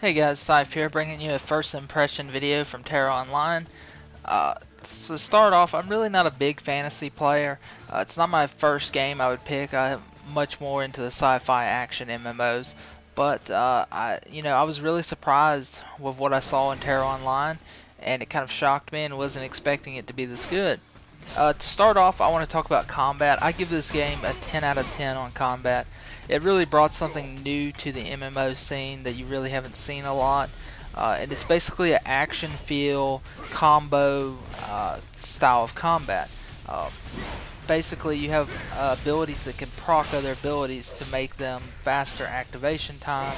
Hey guys, Syph here, bringing you a first impression video from Tera Online. To start off, I'm really not a big fantasy player. It's not my first game I would pick. I'm much more into the sci-fi action MMOs. But I was really surprised with what I saw in Tera Online, and it kind of shocked me and wasn't expecting it to be this good. To start off, I want to talk about combat. I give this game a 10 out of 10 on combat. It really brought something new to the MMO scene that you really haven't seen a lot. And it's basically an action feel combo style of combat. Basically, you have abilities that can proc other abilities to make them faster activation time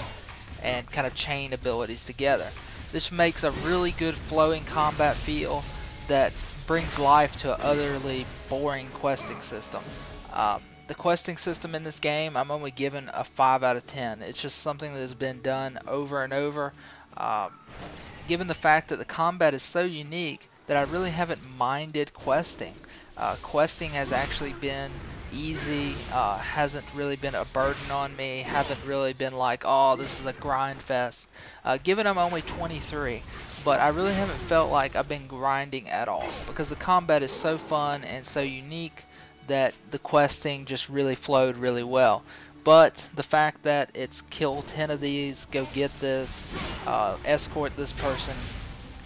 and kind of chain abilities together. This makes a really good flowing combat feel that brings life to an utterly boring questing system. The questing system in this game, I'm only given a 5 out of 10. It's just something that has been done over and over. Given the fact that the combat is so unique that I really haven't minded questing. Questing has actually been easy, hasn't really been a burden on me, haven't really been like, oh, this is a grind fest. Given I'm only 23, but I really haven't felt like I've been grinding at all because the combat is so fun and so unique that the questing just really flowed really well. But the fact that it's kill 10 of these, go get this, escort this person,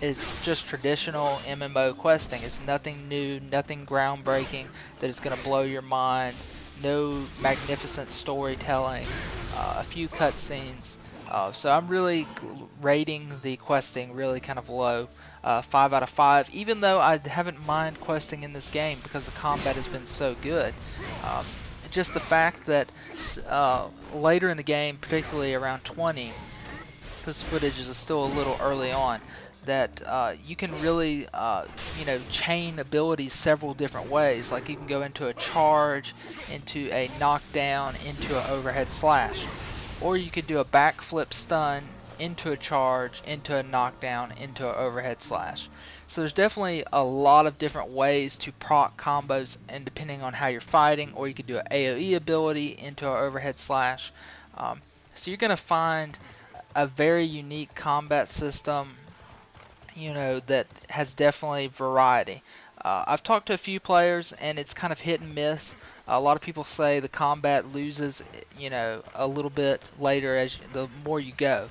is just traditional MMO questing. It's nothing new, nothing groundbreaking that is going to blow your mind, no magnificent storytelling, a few cutscenes. So I'm really rating the questing really kind of low, 5 out of 5, even though I haven't mind questing in this game because the combat has been so good. Just the fact that later in the game, particularly around 20, this footage is still a little early on, that you can really chain abilities several different ways. Like you can go into a charge, into a knockdown, into an overhead slash. Or you could do a backflip stun into a charge, into a knockdown, into an overhead slash. So there's definitely a lot of different ways to proc combos, and depending on how you're fighting, or you could do an AoE ability into an overhead slash. So you're going to find a very unique combat system, that has definitely variety. I've talked to a few players and it's kind of hit and miss. A lot of people say the combat loses, a little bit later as the more you go.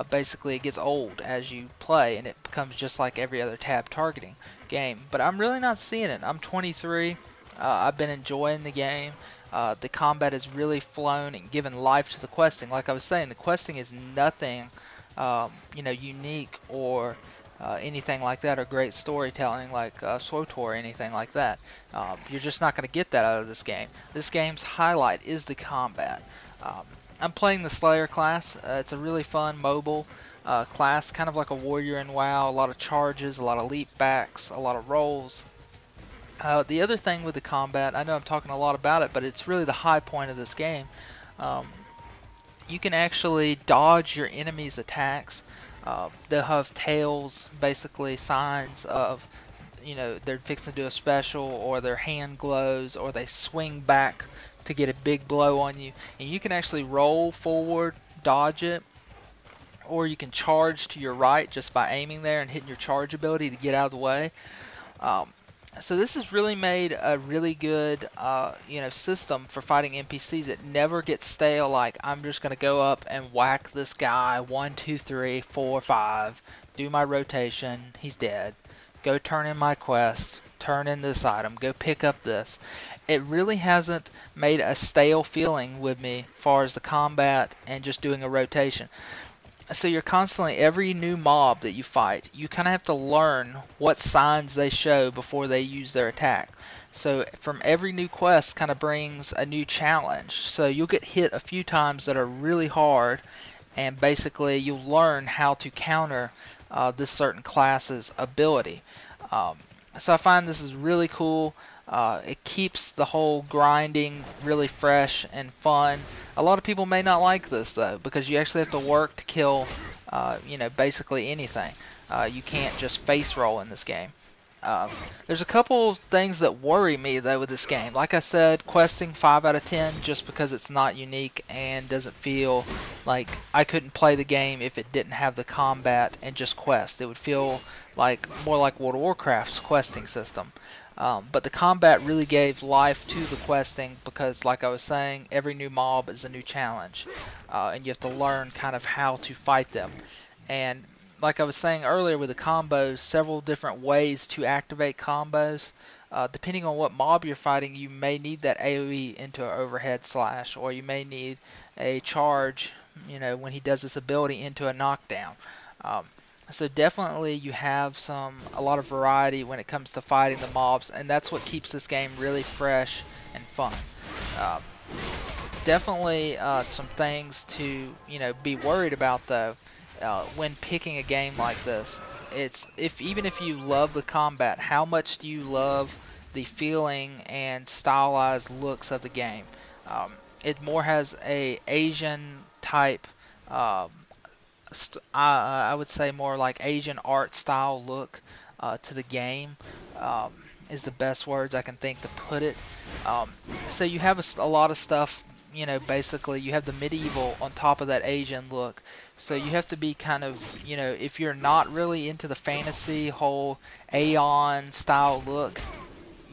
Basically, it gets old as you play and it becomes just like every other tab targeting game. But I'm really not seeing it. I'm 23. I've been enjoying the game. The combat has really flown and given life to the questing. Like I was saying, the questing is nothing, unique or anything like that, or great storytelling like SWTOR or anything like that. You're just not going to get that out of this game. This game's highlight is the combat. I'm playing the Slayer class. It's a really fun mobile class, kind of like a warrior in WoW. A lot of charges, a lot of leap backs, a lot of rolls. The other thing with the combat, I know I'm talking a lot about it, but it's really the high point of this game. You can actually dodge your enemy's attacks. They'll have tails, basically signs of, they're fixing to do a special, or their hand glows, or they swing back to get a big blow on you. And you can actually roll forward, dodge it, or you can charge to your right just by aiming there and hitting your charge ability to get out of the way. So this has really made a really good, system for fighting NPCs. It never gets stale. Like, I'm just gonna go up and whack this guy 1, 2, 3, 4, 5, do my rotation. He's dead. Go turn in my quest. Turn in this item. Go pick up this. It really hasn't made a stale feeling with me as far as the combat and just doing a rotation. So you're constantly, every new mob that you fight, you kind of have to learn what signs they show before they use their attack. So from every new quest kind of brings a new challenge. So you'll get hit a few times that are really hard, and basically you'll learn how to counter this certain class's ability. So I find this is really cool. It keeps the whole grinding really fresh and fun. A lot of people may not like this though, because you actually have to work to kill, basically anything. You can't just face roll in this game. Um, there's a couple of things that worry me though with this game. Like I said, questing 5 out of 10 just because it's not unique and doesn't feel like I couldn't play the game if it didn't have the combat and just quest. It would feel like more like World of Warcraft's questing system. But the combat really gave life to the questing because, like I was saying, every new mob is a new challenge, and you have to learn kind of how to fight them. And like I was saying earlier with the combos, several different ways to activate combos. Depending on what mob you're fighting, you may need that AoE into an overhead slash, or you may need a charge, when he does this ability into a knockdown. Um, so definitely you have a lot of variety when it comes to fighting the mobs, and that's what keeps this game really fresh and fun. Uh, Definitely some things to be worried about though. When picking a game like this, it's even if you love the combat, how much do you love the feeling and stylized looks of the game? It more has a Asian type, I would say more like Asian art style look to the game. Is the best words I can think to put it. Um, so you have a lot of stuff, basically you have the medieval on top of that Asian look. So you have to be kind of, if you're not really into the fantasy whole Aeon style look,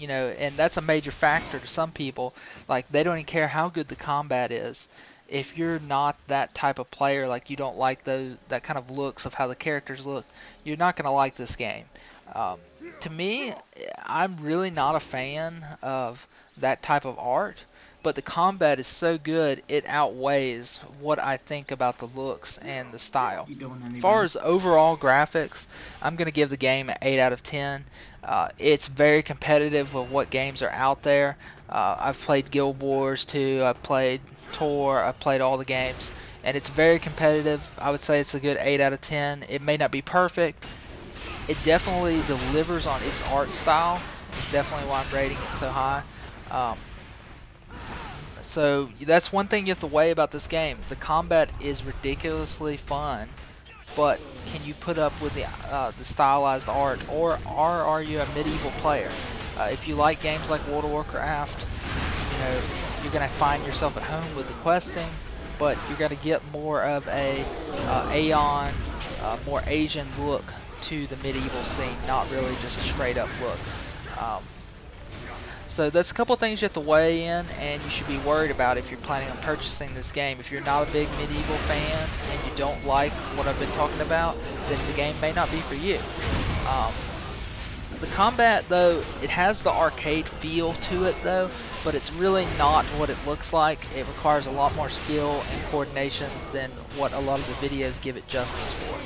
and that's a major factor to some people. Like they don't even care how good the combat is. If you're not that type of player, like you don't like that kind of looks of how the characters look, you're not gonna like this game. Um, to me, I'm really not a fan of that type of art, but the combat is so good it outweighs what I think about the looks and the style. As far as overall graphics, I'm going to give the game an 8 out of 10. It's very competitive with what games are out there. I've played Guild Wars 2, I've played Tor, I've played all the games, and it's very competitive. I would say it's a good 8 out of 10. It may not be perfect. It definitely delivers on its art style. It's definitely why I'm rating it so high. So that's one thing you have to weigh about this game. The combat is ridiculously fun, but can you put up with the stylized art, or are you a medieval player? If you like games like World of Warcraft, you're gonna find yourself at home with the questing, but you're gonna get more of a Aeon, more Asian look to the medieval scene, not really just a straight up look. So that's a couple of things you have to weigh in, and you should be worried about if you're planning on purchasing this game. If you're not a big medieval fan and you don't like what I've been talking about, then the game may not be for you. The combat, though, it has the arcade feel to it, though, but it's really not what it looks like. It requires a lot more skill and coordination than what a lot of the videos give it justice for.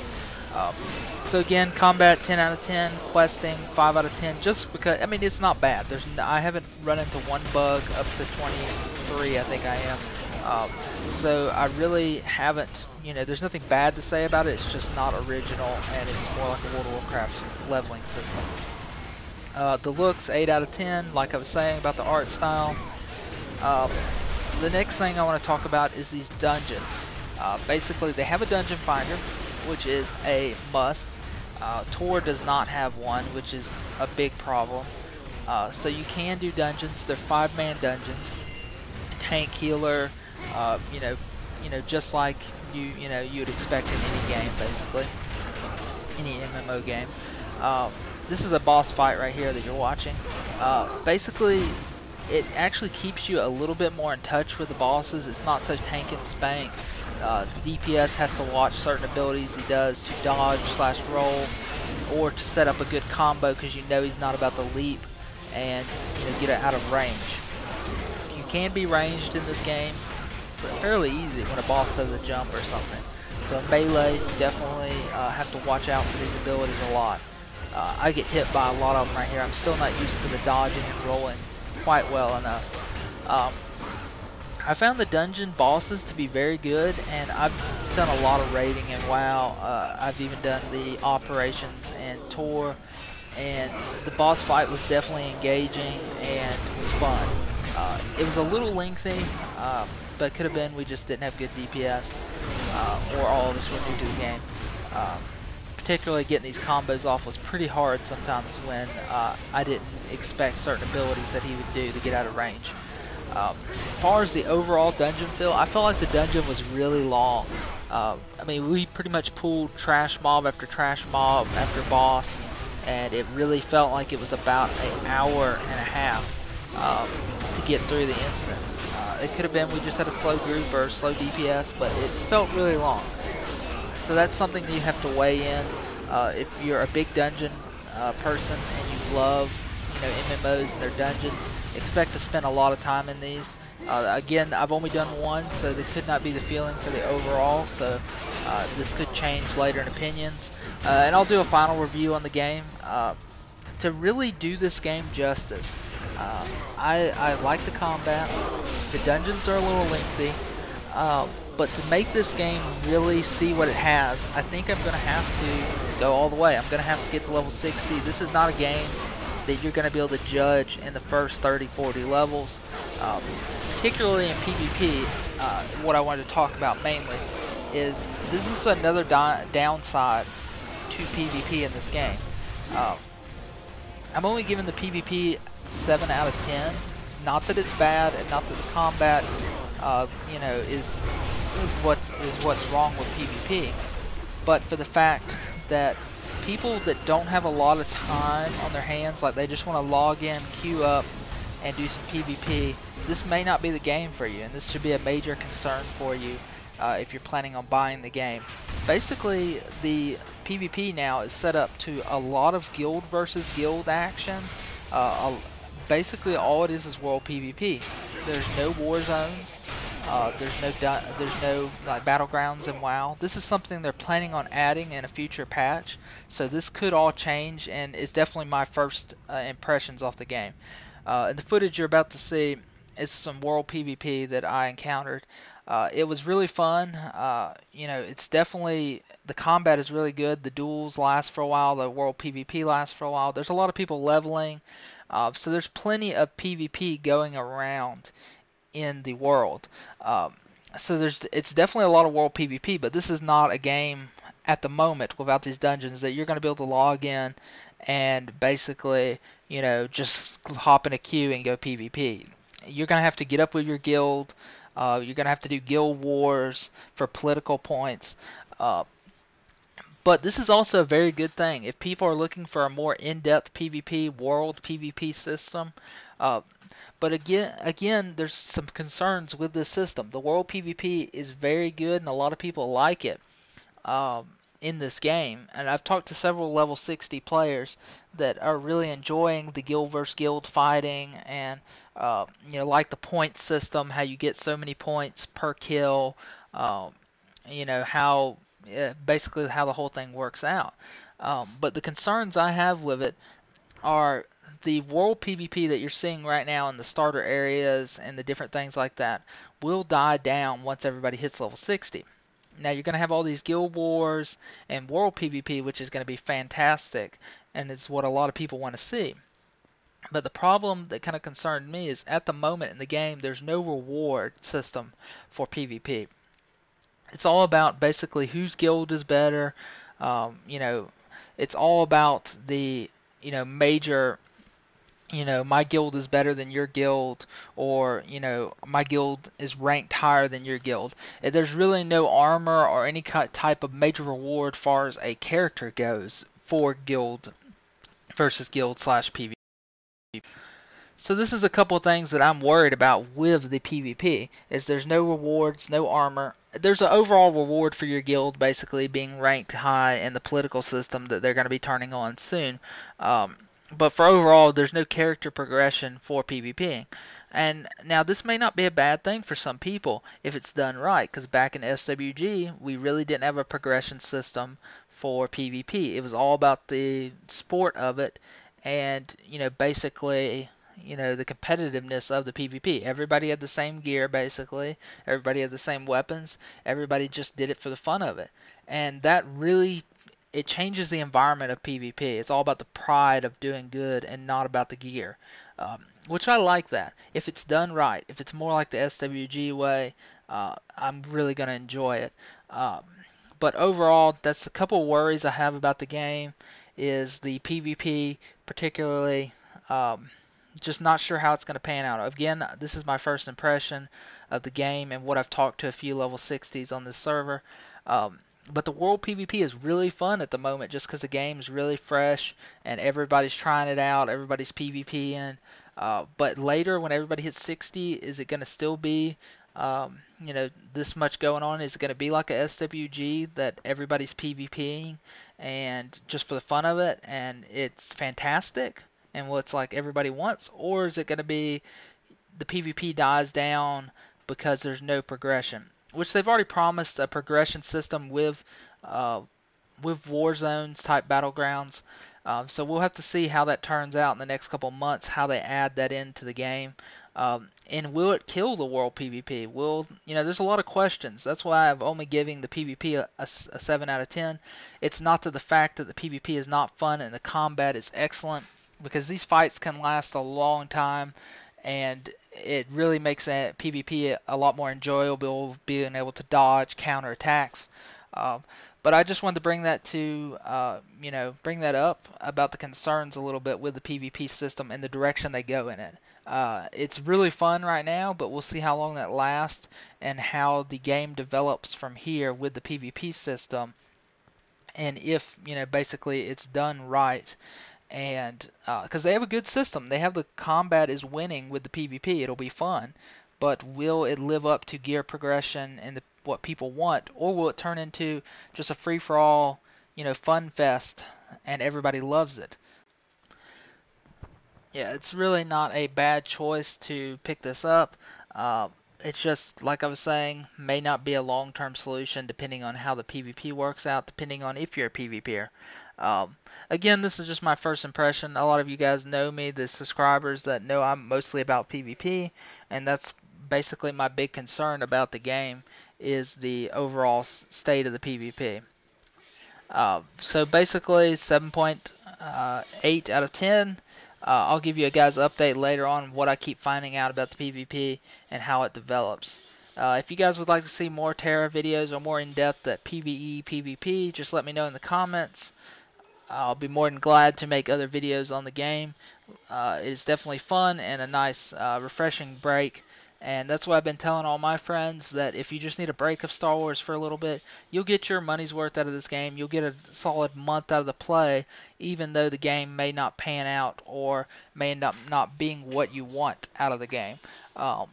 So again, combat 10 out of 10, questing 5 out of 10, just because, I mean, it's not bad. I haven't run into one bug up to 23, I think I am. So I really haven't, there's nothing bad to say about it. It's just not original, and it's more like a World of Warcraft leveling system. The looks, 8 out of 10, like I was saying about the art style. The next thing I want to talk about is these dungeons. Basically, they have a dungeon finder, which is a must. Tor does not have one, which is a big problem. So you can do dungeons. They're 5-man dungeons. Tank, healer, just like you'd expect in any game, basically, any MMO game. This is a boss fight right here that you're watching. Basically, it actually keeps you a little bit more in touch with the bosses. It's not so tank and spank. The DPS has to watch certain abilities he does to dodge / roll, or to set up a good combo because he's not about to leap and get it out of range. You can be ranged in this game, but fairly easy when a boss does a jump or something. So in melee, you definitely have to watch out for these abilities a lot. I get hit by a lot of them right here. I'm still not used to the dodging and rolling quite well enough. I found the dungeon bosses to be very good, and I've done a lot of raiding in WoW. I've even done the operations and Tor, and the boss fight was definitely engaging and was fun. It was a little lengthy, but it could have been we just didn't have good DPS, or all of us were new to the game. particularly getting these combos off was pretty hard sometimes when I didn't expect certain abilities that he would do to get out of range. As far as the overall dungeon feel, I felt like the dungeon was really long. I mean, we pretty much pulled trash mob after boss, and it really felt like it was about an hour and a half to get through the instance. It could have been we just had a slow group or a slow DPS, but it felt really long. So that's something that you have to weigh in. If you're a big dungeon person and you love, MMOs and their dungeons, expect to spend a lot of time in these. Again, I've only done one, so this could not be the feeling for the overall. So this could change later in opinions. And I'll do a final review on the game. To really do this game justice, I like the combat. The dungeons are a little lengthy. But to make this game really see what it has, I think I'm going to have to go all the way. I'm going to have to get to level 60. This is not a game that you're going to be able to judge in the first 30, 40 levels. Particularly in PvP, what I wanted to talk about mainly is this is another downside to PvP in this game. I'm only giving the PvP 7 out of 10. Not that it's bad, and not that the combat, is what's wrong with PvP, but for the fact that people that don't have a lot of time on their hands, like they just want to log in, queue up, and do some PvP, this may not be the game for you, and this should be a major concern for you if you're planning on buying the game. Basically, the PvP now is set up to a lot of guild versus guild action. Basically, all it is world PvP. There's no war zones. There's no like battlegrounds in WoW. This is something they're planning on adding in a future patch, so this could all change, and it's definitely my first impressions off the game. And the footage you're about to see is some world PvP that I encountered. It was really fun. It's definitely, the combat is really good. The duels last for a while. The world PvP lasts for a while. There's a lot of people leveling, so there's plenty of PvP going around in the world. So it's definitely a lot of world PvP, but this is not a game at the moment without these dungeons that you're going to be able to log in and basically, just hop in a queue and go PvP. You're going to have to get up with your guild. You're going to have to do guild wars for political points. But this is also a very good thing. If people are looking for a more in-depth PvP, world PvP system, but again, there's some concerns with this system. The world PvP is very good, and a lot of people like it in this game. And I've talked to several level 60 players that are really enjoying the guild versus guild fighting, and like the point system, how you get so many points per kill. How basically how the whole thing works out. But the concerns I have with it are the world PvP that you're seeing right now in the starter areas and the different things like that will die down once everybody hits level 60. Now you're going to have all these guild wars and world PvP, which is going to be fantastic, and it's what a lot of people want to see. But the problem that kind of concerned me is at the moment in the game, there's no reward system for PvP. It's all about basically whose guild is better. It's all about the major, my guild is better than your guild, or my guild is ranked higher than your guild. There's really no armor or any type of major reward far as a character goes for guild versus guild / PvP. So this is a couple of things that I'm worried about with the PvP, is there's no rewards, no armor. There's an overall reward for your guild basically being ranked high in the political system that they're going to be turning on soon. But for overall, there's no character progression for PvP. And now this may not be a bad thing for some people if it's done right, because back in SWG, we really didn't have a progression system for PvP. It was all about the sport of it, and basically the competitiveness of the PvP. Everybody had the same gear basically. Everybody had the same weapons. Everybody just did it for the fun of it. And that really, it changes the environment of PvP. It's all about the pride of doing good and not about the gear. Which I like that. If it's done right, if it's more like the SWG way, I'm really going to enjoy it. But overall, that's a couple worries I have about the game is the PvP, particularly. Um, just not sure how it's going to pan out. Again, this is my first impression of the game and what I've talked to a few level 60s on this server. Um, but the world PvP is really fun at the moment just because the game is really fresh and everybody's trying it out, everybody's PvPing. But later, when everybody hits 60, is it going to still be, this much going on? Is it going to be like a SWG that everybody's PvPing and just for the fun of it and it's fantastic? And what's like everybody wants, or is it going to be the PvP dies down because there's no progression? Which they've already promised a progression system uh, with war zones type battlegrounds. So we'll have to see how that turns out in the next couple months, how they add that into the game. And will it kill the world PvP? There's a lot of questions. That's why I'm only giving the PvP a 7 out of 10. It's not to the fact that the PvP is not fun and the combat is excellent, because these fights can last a long time, and it really makes PvP a lot more enjoyable, being able to dodge, counter attacks. Uh, but I just wanted to bring that bring that up about the concerns a little bit with the PvP system and the direction they go in it. It's really fun right now, but we'll see how long that lasts and how the game develops from here with the PvP system, and if basically it's done right. And because they have a good system, they have the combat is winning with the PvP. It'll be fun, but will it live up to gear progression and what people want, or will it turn into just a free for all, fun fest, and everybody loves it? Yeah, it's really not a bad choice to pick this up. Uh, it's just, like I was saying, may not be a long-term solution depending on how the PvP works out, depending on if you're a PvPer. Um, Again, this is just my first impression. A lot of you guys know me, the subscribers that know I'm mostly about PvP, and that's basically my big concern about the game is the overall state of the PvP. So basically 7.8 out of 10. I'll give you a guys update later on what I keep finding out about the PvP and how it develops. If you guys would like to see more Tera videos or more in-depth at PvE, PvP, just let me know in the comments. I'll be more than glad to make other videos on the game. It is definitely fun and a nice, refreshing break. And that's why I've been telling all my friends that if you just need a break of Star Wars for a little bit, you'll get your money's worth out of this game. You'll get a solid month out of the play, even though the game may not pan out or may end up not being what you want out of the game. Um,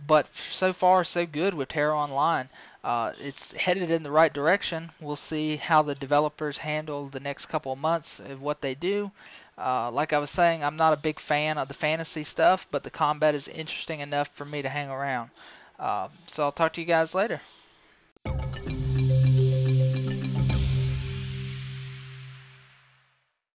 but so far, so good with Terra Online. It's headed in the right direction. We'll see how the developers handle the next couple of months of what they do. Like I was saying, I'm not a big fan of the fantasy stuff, but the combat is interesting enough for me to hang around. So I'll talk to you guys later.